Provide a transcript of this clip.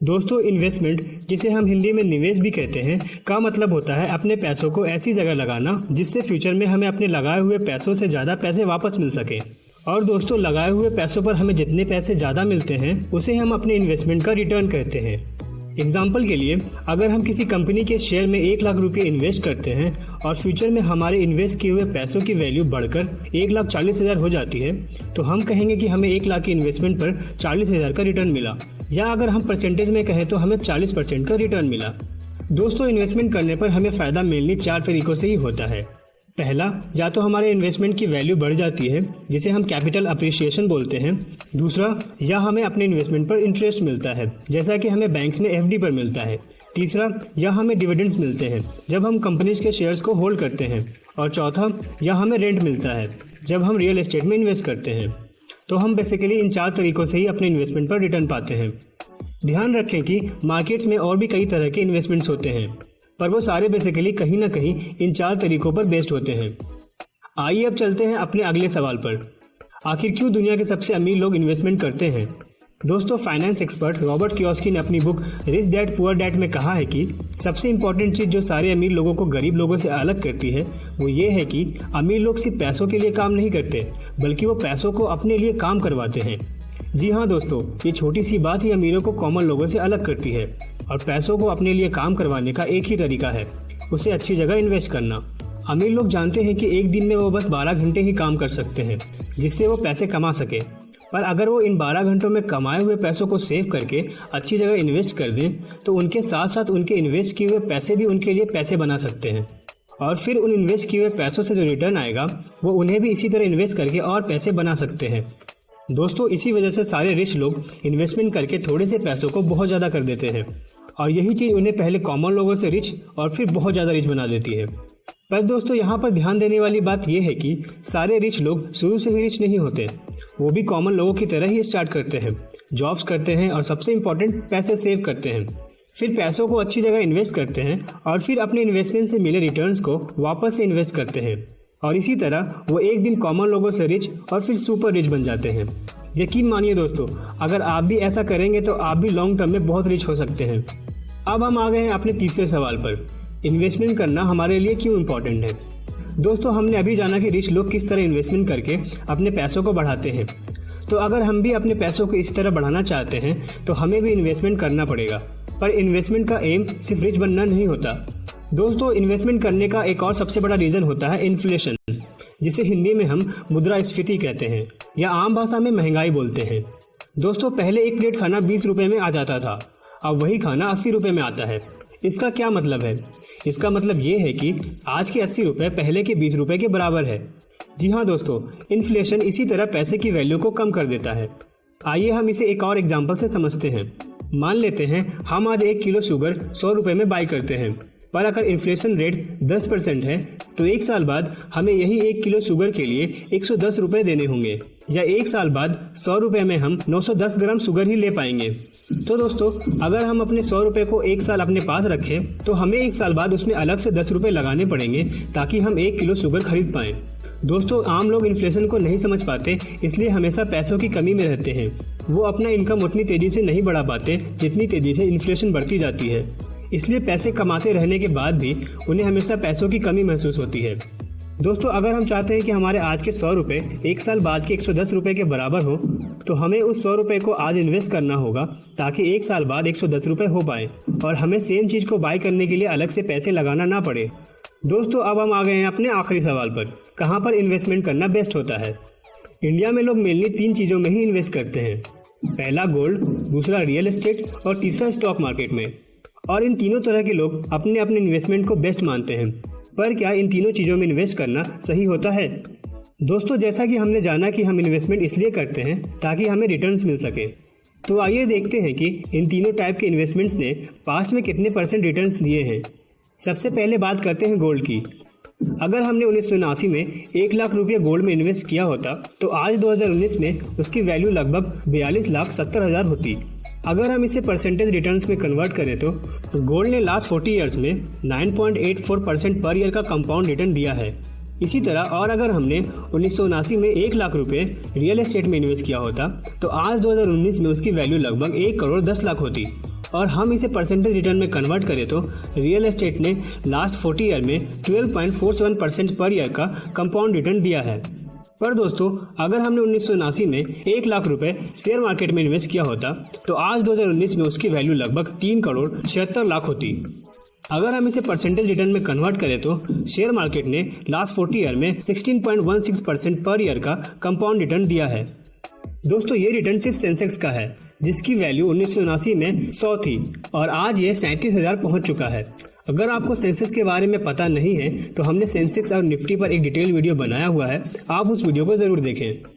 दोस्तों, इन्वेस्टमेंट, जिसे हम हिंदी में निवेश भी कहते हैं, का मतलब होता है अपने पैसों को ऐसी जगह लगाना जिससे फ्यूचर में हमें अपने लगाए हुए पैसों से ज़्यादा पैसे वापस मिल सके। और दोस्तों, लगाए हुए पैसों पर हमें जितने पैसे ज़्यादा मिलते हैं उसे हम अपने इन्वेस्टमेंट का रिटर्न कहते हैं। एग्जाम्पल के लिए, अगर हम किसी कंपनी के शेयर में 1 लाख रुपये इन्वेस्ट करते हैं और फ्यूचर में हमारे इन्वेस्ट किए हुए पैसों की वैल्यू बढ़कर 1,40,000 हो जाती है, तो हम कहेंगे कि हमें 1 लाख की इन्वेस्टमेंट पर 40,000 का रिटर्न मिला, या अगर हम परसेंटेज में कहें तो हमें 40% का रिटर्न मिला। दोस्तों, इन्वेस्टमेंट करने पर हमें फ़ायदा मेनली 4 तरीक़ों से ही होता है। पहला, या तो हमारे इन्वेस्टमेंट की वैल्यू बढ़ जाती है, जिसे हम कैपिटल अप्रिशिएशन बोलते हैं। दूसरा, या हमें अपने इन्वेस्टमेंट पर इंटरेस्ट मिलता है, जैसा कि हमें बैंक्स में एफडी पर मिलता है। तीसरा, या हमें डिविडेंड्स मिलते हैं जब हम कंपनीज के शेयर्स को होल्ड करते हैं। और चौथा, या हमें रेंट मिलता है जब हम रियल एस्टेट में इन्वेस्ट करते हैं। तो हम बेसिकली इन 4 तरीक़ों से ही अपने इन्वेस्टमेंट पर रिटर्न पाते हैं। ध्यान रखें कि मार्केट्स में और भी कई तरह के इन्वेस्टमेंट्स होते हैं, पर वो सारे बेसिकली कहीं ना कहीं इन 4 तरीक़ों पर बेस्ड होते हैं। आइए अब चलते हैं अपने अगले सवाल पर। आखिर क्यों दुनिया के सबसे अमीर लोग इन्वेस्टमेंट करते हैं? दोस्तों, फाइनेंस एक्सपर्ट रॉबर्ट कियोसाकी ने अपनी book rich dad poor dad में कहा है कि सबसे इम्पॉर्टेंट चीज़ जो सारे अमीर लोगों को गरीब लोगों से अलग करती है वो ये है कि अमीर लोग सिर्फ पैसों के लिए काम नहीं करते, बल्कि वो पैसों को अपने लिए काम करवाते हैं। जी हाँ दोस्तों, ये छोटी सी बात ही अमीरों को कॉमन लोगों से अलग करती है। और पैसों को अपने लिए काम करवाने का एक ही तरीका है, उसे अच्छी जगह इन्वेस्ट करना। अमीर लोग जानते हैं कि एक दिन में वो बस 12 घंटे ही काम कर सकते हैं जिससे वो पैसे कमा सके, पर अगर वो इन 12 घंटों में कमाए हुए पैसों को सेव करके अच्छी जगह इन्वेस्ट कर दें तो उनके साथ साथ उनके इन्वेस्ट किए हुए पैसे भी उनके लिए पैसे बना सकते हैं। और फिर उन इन्वेस्ट किए हुए पैसों से जो रिटर्न आएगा वो उन्हें भी इसी तरह इन्वेस्ट करके और पैसे बना सकते हैं। दोस्तों, इसी वजह से सारे रिच लोग इन्वेस्टमेंट करके थोड़े से पैसों को बहुत ज़्यादा कर देते हैं, और यही चीज़ उन्हें पहले कॉमन लोगों से रिच और फिर बहुत ज़्यादा रिच बना देती है। पर दोस्तों, यहाँ पर ध्यान देने वाली बात यह है कि सारे रिच लोग शुरू से ही रिच नहीं होते। वो भी कॉमन लोगों की तरह ही स्टार्ट करते हैं, जॉब्स करते हैं और सबसे इम्पोर्टेंट पैसे सेव करते हैं। फिर पैसों को अच्छी जगह इन्वेस्ट करते हैं और फिर अपने इन्वेस्टमेंट से मिले रिटर्न्स को वापस से इन्वेस्ट करते हैं, और इसी तरह वो एक दिन कॉमन लोगों से रिच और फिर सुपर रिच बन जाते हैं। यकीन मानिए दोस्तों, अगर आप भी ऐसा करेंगे तो आप भी लॉन्ग टर्म में बहुत रिच हो सकते हैं। अब हम आ गए हैं अपने तीसरे सवाल पर, इन्वेस्टमेंट करना हमारे लिए क्यों इम्पोर्टेंट है। दोस्तों, हमने अभी जाना कि रिच लोग किस तरह इन्वेस्टमेंट करके अपने पैसों को बढ़ाते हैं। तो अगर हम भी अपने पैसों को इस तरह बढ़ाना चाहते हैं तो हमें भी इन्वेस्टमेंट करना पड़ेगा। पर इन्वेस्टमेंट का एम सिर्फ रिच बनना नहीं होता। दोस्तों, इन्वेस्टमेंट करने का एक और सबसे बड़ा रीज़न होता है इन्फ्लेशन, जिसे हिंदी में हम मुद्रास्फीति कहते हैं या आम भाषा में महंगाई बोलते हैं। दोस्तों, पहले एक प्लेट खाना 20 रुपये में आ जाता था, अब वही खाना 80 रुपये में आता है। इसका क्या मतलब है? इसका मतलब ये है कि आज के 80 रुपये पहले के 20 रुपये के बराबर है। जी हाँ दोस्तों, इन्फ्लेशन इसी तरह पैसे की वैल्यू को कम कर देता है। आइए हम इसे एक और एग्जाम्पल से समझते हैं। मान लेते हैं हम आज 1 किलो शुगर 100 रुपये में बाई करते हैं, पर अगर इन्फ्लेशन रेट 10% है तो 1 साल बाद हमें यही 1 किलो शुगर के लिए 110 रुपये देने होंगे, या 1 साल बाद 100 रुपये में हम 910 ग्राम शुगर ही ले पाएंगे। तो दोस्तों, अगर हम अपने 100 रुपये को 1 साल अपने पास रखें तो हमें 1 साल बाद उसमें अलग से 10 रुपये लगाने पड़ेंगे ताकि हम 1 किलो शुगर खरीद पाएँ। दोस्तों, आम लोग इन्फ्लेशन को नहीं समझ पाते, इसलिए हमेशा पैसों की कमी में रहते हैं। वो अपना इनकम उतनी तेज़ी से नहीं बढ़ा पाते जितनी तेज़ी से इन्फ्लेशन बढ़ती जाती है। इसलिए पैसे कमाते रहने के बाद भी उन्हें हमेशा पैसों की कमी महसूस होती है। दोस्तों, अगर हम चाहते हैं कि हमारे आज के 100 रुपये 1 साल बाद के 110 रुपये के बराबर हो तो हमें उस 100 रुपये को आज इन्वेस्ट करना होगा ताकि 1 साल बाद 110 रुपये हो पाए और हमें सेम चीज़ को बाई करने के लिए अलग से पैसे लगाना ना पड़े। दोस्तों, अब हम आ गए हैं अपने आखिरी सवाल पर, कहाँ पर इन्वेस्टमेंट करना बेस्ट होता है। इंडिया में लोग मेनली 3 चीज़ों में ही इन्वेस्ट करते हैं। पहला गोल्ड, दूसरा रियल एस्टेट और तीसरा स्टॉक मार्केट में। और इन तीनों तरह के लोग अपने अपने इन्वेस्टमेंट को बेस्ट मानते हैं, पर क्या इन तीनों चीज़ों में इन्वेस्ट करना सही होता है? दोस्तों, जैसा कि हमने जाना कि हम इन्वेस्टमेंट इसलिए करते हैं ताकि हमें रिटर्न्स मिल सके, तो आइए देखते हैं कि इन तीनों टाइप के इन्वेस्टमेंट्स ने पास्ट में कितने % रिटर्न्स दिए हैं। सबसे पहले बात करते हैं गोल्ड की। अगर हमने 1979 में 1 लाख रुपये गोल्ड में इन्वेस्ट किया होता तो आज 2019 में उसकी वैल्यू लगभग 42,70,000 होती। अगर हम इसे परसेंटेज रिटर्न्स में कन्वर्ट करें तो गोल्ड ने लास्ट 40 ईयर्स में 9.84% पर ईयर का कंपाउंड रिटर्न दिया है। इसी तरह और अगर हमने 1979 में 1 लाख रुपए रियल एस्टेट में इन्वेस्ट किया होता तो आज 2019 में उसकी वैल्यू लगभग 1 करोड़ 10 लाख होती। और हम इसे परसेंटेज रिटर्न में कन्वर्ट करें तो रियल एस्टेट ने लास्ट 40 ईयर में 12.47% पर ईयर का कंपाउंड रिटर्न दिया है। पर दोस्तों अगर हमने 1979 में 1 लाख रुपए शेयर मार्केट में इन्वेस्ट किया होता तो आज 2019 में उसकी वैल्यू लगभग 3 करोड़ 76 लाख होती। अगर हम इसे परसेंटेज रिटर्न में कन्वर्ट करें तो शेयर मार्केट ने लास्ट 40 ईयर में 16.16% पर ईयर का कंपाउंड रिटर्न दिया है। दोस्तों ये रिटर्न सिर्फ सेंसेक्स का है जिसकी वैल्यू 1979 में 100 थी और आज ये 37,000 पहुंच चुका है। अगर आपको सेंसेक्स के बारे में पता नहीं है तो हमने सेंसेक्स और निफ्टी पर एक डिटेल वीडियो बनाया हुआ है, आप उस वीडियो को जरूर देखें।